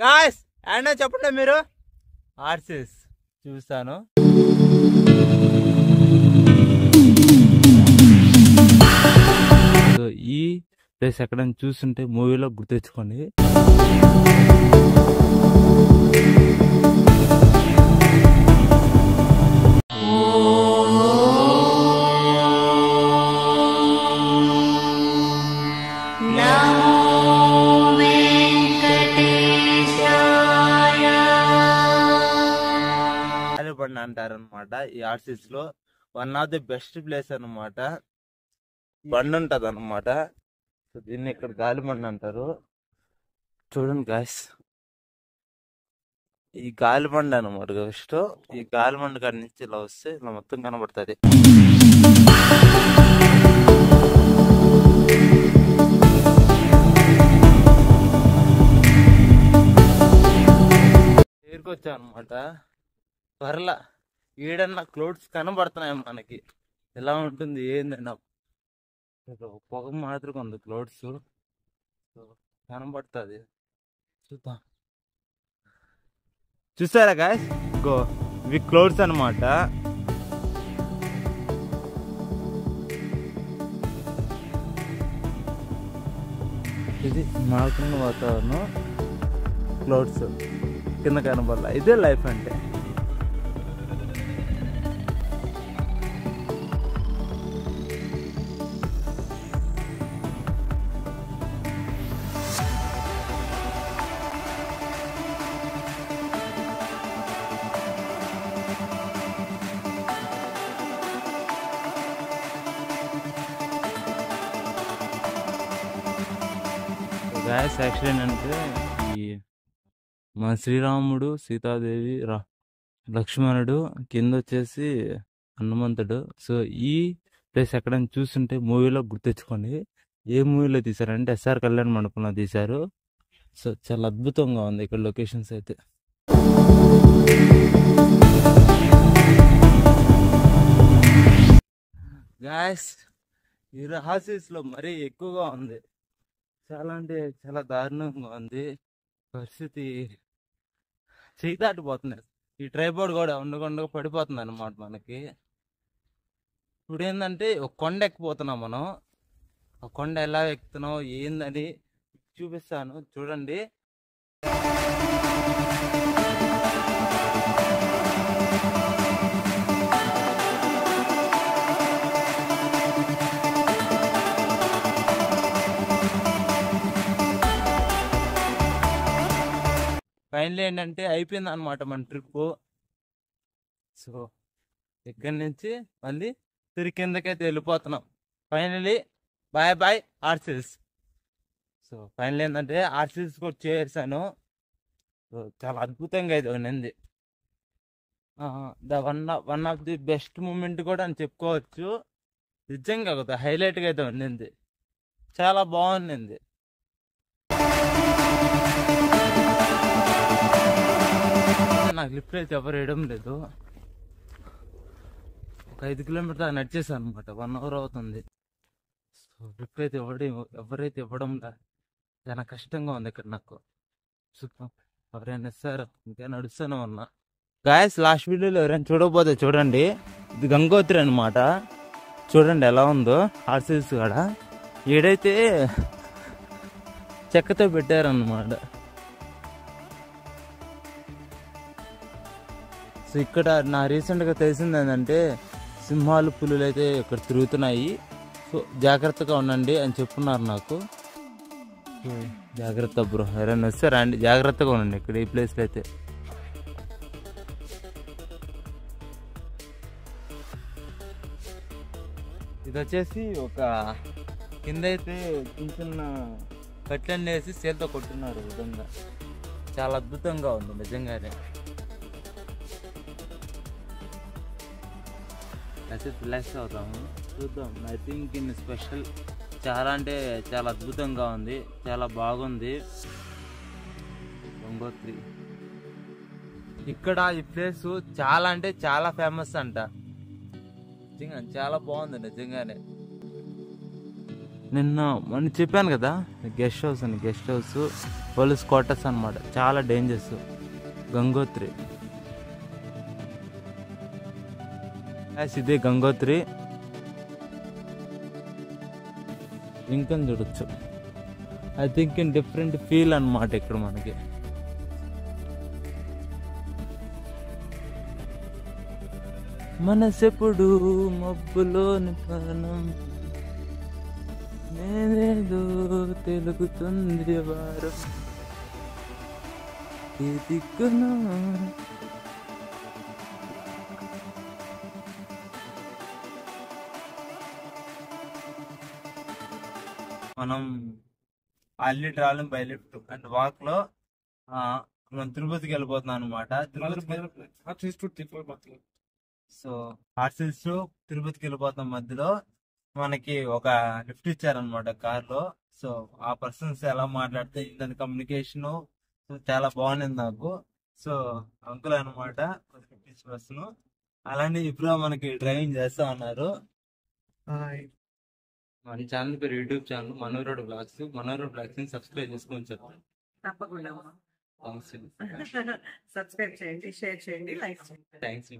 Guys అయినా చెప్పండి మీరు. ఆర్సిస్ చూస్తాను. సో ఈ ప్లేస్ ఎక్కడైనా చూస్తుంటే మూవీలో గుర్తెచ్చుకోండి. అంటారు అనమాట. ఈ ఆర్సిస్ లో one of the best place అనమాట. బండి ఉంటది అనమాట. సో దీన్ని ఇక్కడ గాలిబండి అంటారు. చూడండి గాయ్స్, ఈ గాలిబండి అనమాట. ఫస్ట్ ఈ గాలిబండి కాడి నుంచి ఇలా వస్తే ఇలా మొత్తం కనబడుతుంది. వచ్చా అనమాట. త్వరలా ఈడన్నా క్లౌడ్స్ కనబడుతున్నాయి మనకి. ఎలా ఉంటుంది ఏందన్నా పొగ మాదిరిగా ఉంది. క్లౌడ్స్ కనబడుతుంది. చూద్దాం. చూసారా గాయ్స్, గో ఇవి క్లౌడ్స్ అనమాట. ఇది మారుతున్న వాతావరణం. క్లౌడ్స్ కింద కనబడాల. ఇదే లైఫ్ అంటే. గాయస్ యాక్చువల్లీ ఏంటంటే ఈ మన శ్రీరాముడు, సీతాదేవి, లక్ష్మణుడు, కింద వచ్చేసి హనుమంతుడు. సో ఈ ప్లేస్ ఎక్కడైనా చూస్తుంటే మూవీలో గుర్తెచ్చుకోండి. ఏ మూవీలో తీశారంటే ఎస్ఆర్ కళ్యాణ్ మండపంలో తీశారు. సో చాలా అద్భుతంగా ఉంది ఇక్కడ లొకేషన్స్ అయితే. గాయస్ ఈ ఆర్సిస్లో మరీ ఎక్కువగా ఉంది. చాలా అంటే చాలా దారుణంగా ఉంది పరిస్థితి. చేయి దాటిపోతుంది. ఈ ట్రైపోర్డ్ కూడా ఉండకుండా పడిపోతుంది అనమాట మనకి. ఇప్పుడు ఏంటంటే ఒక కొండ ఎక్కిపోతున్నాం మనం. ఆ కొండ ఎలా ఎక్కుతున్నాం ఏందని చూపిస్తాను చూడండి. ఫైనల్ ఏంటంటే అయిపోయింది అనమాట మన ట్రిప్పు. సో ఇక్కడి నుంచి మళ్ళీ తిరిగి కిందకైతే వెళ్ళిపోతున్నాం. ఫైనలీ బాయ్ బాయ్ ఆర్సిస్. సో ఫైనల్ ఏంటంటే ఆర్సిస్ కూడా చేసాను. సో చాలా అద్భుతంగా అయితే ఉన్నింది. One of the best moment కూడా అని చెప్పుకోవచ్చు. నిజంగా ఒక హైలైట్గా అయితే ఉండింది. చాలా బాగుంది. నాకు లిఫ్ట్ అయితే ఎవరు వేయడం లేదు. ఒక 5 కిలోమీటర్ నడిచేసాను అనమాట. 1 అవర్ అవుతుంది. సో లిఫ్ట్ అయితే ఎవరైతే ఇవ్వడం చాలా కష్టంగా ఉంది ఇక్కడ నాకు. చూద్దాం ఎవరైనా ఇస్తారు. ఇంకా నడుస్తూనే ఉన్నా. గాయస్ లాస్ట్ వీడియోలో ఎవరైనా చూడకపోతే చూడండి. ఇది గంగోత్రి అనమాట. చూడండి ఎలా ఉందో ఆర్సిస్ కాడ. ఏడైతే చెక్కతో పెట్టారన్నమాట. సో ఇక్కడ నా రీసెంట్గా తెలిసింది ఏంటంటే సింహాలు, పులులు అయితే ఇక్కడ తిరుగుతున్నాయి. సో జాగ్రత్తగా ఉండండి అని చెప్పున్నారు నాకు. జాగ్రత్త బ్రో, ఎవరైనా వస్తే రండి, జాగ్రత్తగా ఉండండి ఇక్కడ ఈ ప్లేస్లో అయితే. ఇది వచ్చేసి ఒక కింద అయితే చిన్న చిన్న కట్లన్నీ వేసి సేల్తో కొట్టున్నారు. విధంగా చాలా అద్భుతంగా ఉంది నిజంగానే. అయితే రిలాక్స్ అవుతాము. చూద్దాం. ఐ థింక్ ఇన్ స్పెషల్ చాలా అంటే చాలా అద్భుతంగా ఉంది. చాలా బాగుంది గంగోత్రి. ఇక్కడ ఈ ప్లేస్ చాలా అంటే చాలా ఫేమస్ అంట. నిజంగా చాలా బాగుంది నిజంగానే. నిన్న చెప్పాను కదా గెస్ట్ హౌస్ అని. గెస్ట్ హౌస్ పోలీస్ క్వార్టర్స్ అనమాట. చాలా డేంజర్స్. గంగోత్రి, ఇదే గంగోత్రి. ఇంకా చూడొచ్చు. I think in different feel అనమాట ఇక్కడ మనకి. మనసెప్పుడు మబ్బులోని ప్రాణం, నేనేదో తెలుగుతుంది వారం ఈ దిక్కున. మనం అల్లి travelling by lift and walk లో మనం తిరుపతికి వెళ్ళిపోతున్నాం అనమాట. సో హార్సిల్స్ తిరుపతికి వెళ్ళిపోతాం. మధ్యలో మనకి ఒక లిఫ్ట్ ఇచ్చారనమాట కార్ లో. సో ఆ పర్సన్స్ ఎలా మాట్లాడితే దాని కమ్యూనికేషన్ చాలా బాగుంది నాకు. సో అంకుల్ అనమాట పర్సన్. అలానే ఇప్పుడు మనకి డ్రైవింగ్ చేస్తా ఉన్నారు. మన ఛానల్ పేరు యూట్యూబ్ ఛానల్ మనోరోడ్ బ్లాగ్స్. మనోరోడ్ బ్లాగ్స్ ని సబ్స్క్రైబ్ చేసుకొని చెప్పండి. తప్పకుండా సబ్స్క్రైబ్ చేయండి, షేర్ చేయండి, లైక్ చేయండి. థ్యాంక్స్.